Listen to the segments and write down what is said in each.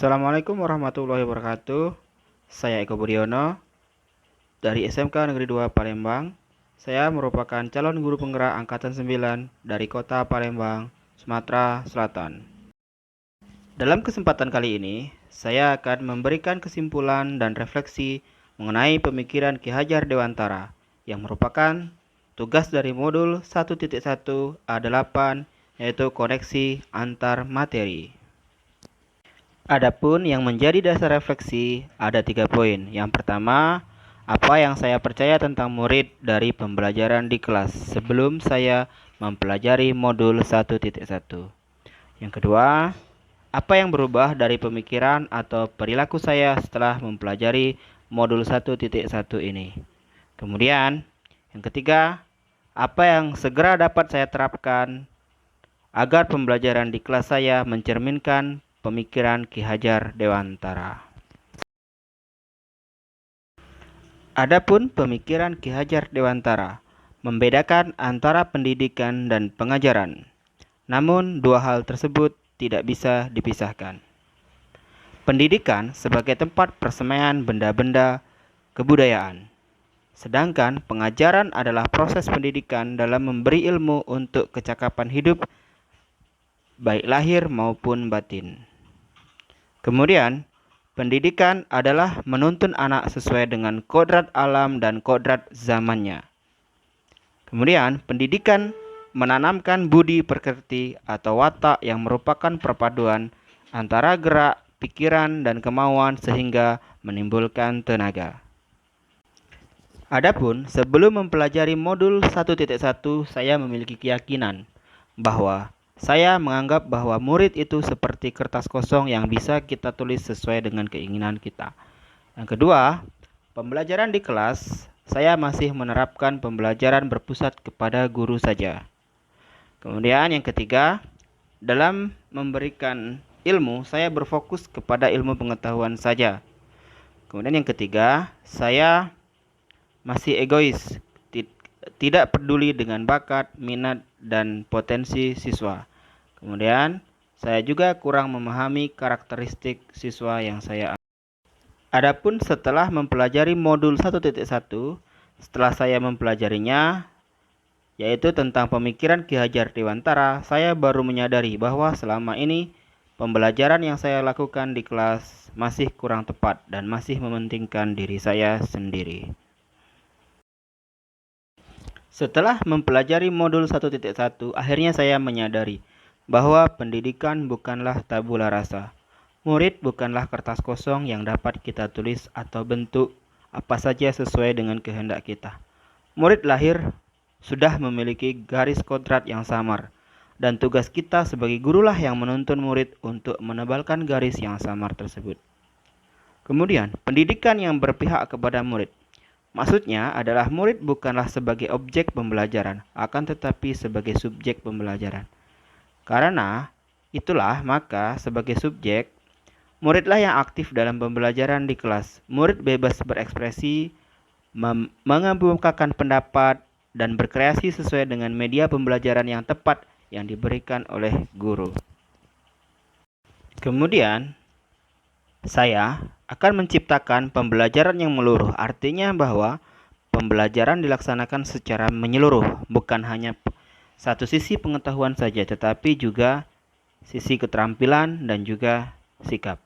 Assalamualaikum warahmatullahi wabarakatuh. Saya Eko Budiono dari SMK Negeri 2 Palembang. Saya merupakan calon guru penggerak angkatan 9 dari Kota Palembang, Sumatera Selatan. Dalam kesempatan kali ini, saya akan memberikan kesimpulan dan refleksi mengenai pemikiran Ki Hajar Dewantara yang merupakan tugas dari modul 1.1 A8, yaitu koneksi antar materi. Adapun yang menjadi dasar refleksi ada 3 poin. Yang pertama, apa yang saya percaya tentang murid dari pembelajaran di kelas sebelum saya mempelajari modul 1.1. Yang kedua, apa yang berubah dari pemikiran atau perilaku saya setelah mempelajari modul 1.1 ini. Kemudian, yang ketiga, apa yang segera dapat saya terapkan agar pembelajaran di kelas saya mencerminkan pemikiran Ki Hajar Dewantara. Adapun pemikiran Ki Hajar Dewantara membedakan antara pendidikan dan pengajaran. Namun, dua hal tersebut tidak bisa dipisahkan. Pendidikan sebagai tempat persemaian benda-benda kebudayaan. Sedangkan pengajaran adalah proses pendidikan dalam memberi ilmu untuk kecakapan hidup, baik lahir maupun batin. Kemudian, pendidikan adalah menuntun anak sesuai dengan kodrat alam dan kodrat zamannya. Kemudian, pendidikan menanamkan budi pekerti atau watak yang merupakan perpaduan antara gerak, pikiran, dan kemauan sehingga menimbulkan tenaga. Adapun sebelum mempelajari modul 1.1, saya memiliki keyakinan bahwa saya menganggap bahwa murid itu seperti kertas kosong yang bisa kita tulis sesuai dengan keinginan kita. Yang kedua, pembelajaran di kelas, saya masih menerapkan pembelajaran berpusat kepada guru saja. Kemudian yang ketiga, dalam memberikan ilmu, saya berfokus kepada ilmu pengetahuan saja. Kemudian yang ketiga, saya masih egois, tidak peduli dengan bakat, minat, dan potensi siswa. Kemudian, saya juga kurang memahami karakteristik siswa yang saya ambil. Adapun setelah mempelajari modul 1.1, setelah saya mempelajarinya, yaitu tentang pemikiran Ki Hajar Dewantara, saya baru menyadari bahwa selama ini pembelajaran yang saya lakukan di kelas masih kurang tepat dan masih mementingkan diri saya sendiri. Setelah mempelajari modul 1.1, akhirnya saya menyadari bahwa pendidikan bukanlah tabula rasa. Murid bukanlah kertas kosong yang dapat kita tulis atau bentuk apa saja sesuai dengan kehendak kita. Murid lahir sudah memiliki garis kodrat yang samar, dan tugas kita sebagai gurulah yang menuntun murid untuk menebalkan garis yang samar tersebut. Kemudian, pendidikan yang berpihak kepada murid. Maksudnya adalah murid bukanlah sebagai objek pembelajaran, akan tetapi sebagai subjek pembelajaran. Karena itulah maka sebagai subjek, muridlah yang aktif dalam pembelajaran di kelas. Murid bebas berekspresi, mengemukakan pendapat, dan berkreasi sesuai dengan media pembelajaran yang tepat yang diberikan oleh guru. Kemudian, saya akan menciptakan pembelajaran yang meluruh, artinya bahwa pembelajaran dilaksanakan secara menyeluruh, bukan hanya satu sisi pengetahuan saja, tetapi juga sisi keterampilan dan juga sikap.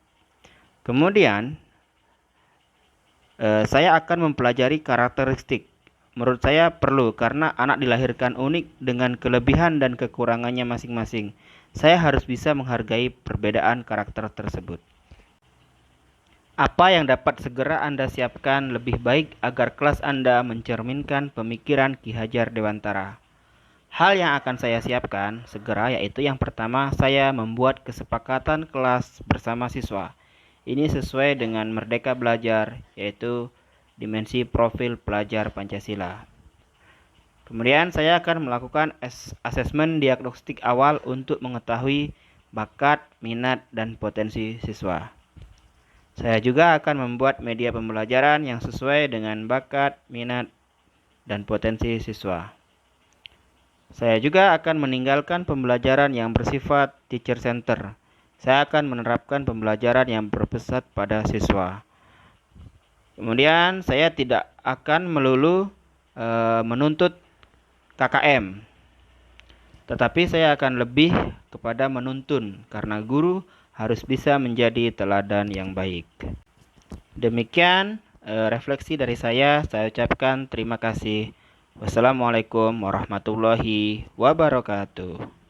Kemudian, saya akan mempelajari karakteristik. Menurut saya perlu, karena anak dilahirkan unik dengan kelebihan dan kekurangannya masing-masing. Saya harus bisa menghargai perbedaan karakter tersebut. Apa yang dapat segera Anda siapkan lebih baik agar kelas Anda mencerminkan pemikiran Ki Hajar Dewantara? Hal yang akan saya siapkan segera yaitu yang pertama, saya membuat kesepakatan kelas bersama siswa. Ini sesuai dengan Merdeka Belajar, yaitu dimensi profil pelajar Pancasila. Kemudian saya akan melakukan asesmen diagnostik awal untuk mengetahui bakat, minat, dan potensi siswa. Saya juga akan membuat media pembelajaran yang sesuai dengan bakat, minat, dan potensi siswa. Saya juga akan meninggalkan pembelajaran yang bersifat teacher center, Saya akan menerapkan pembelajaran yang berpusat pada siswa. Kemudian saya tidak akan melulu menuntut KKM, tetapi saya akan lebih kepada menuntun, karena guru harus bisa menjadi teladan yang baik. Demikian refleksi dari saya ucapkan terima kasih. Wassalamualaikum warahmatullahi wabarakatuh.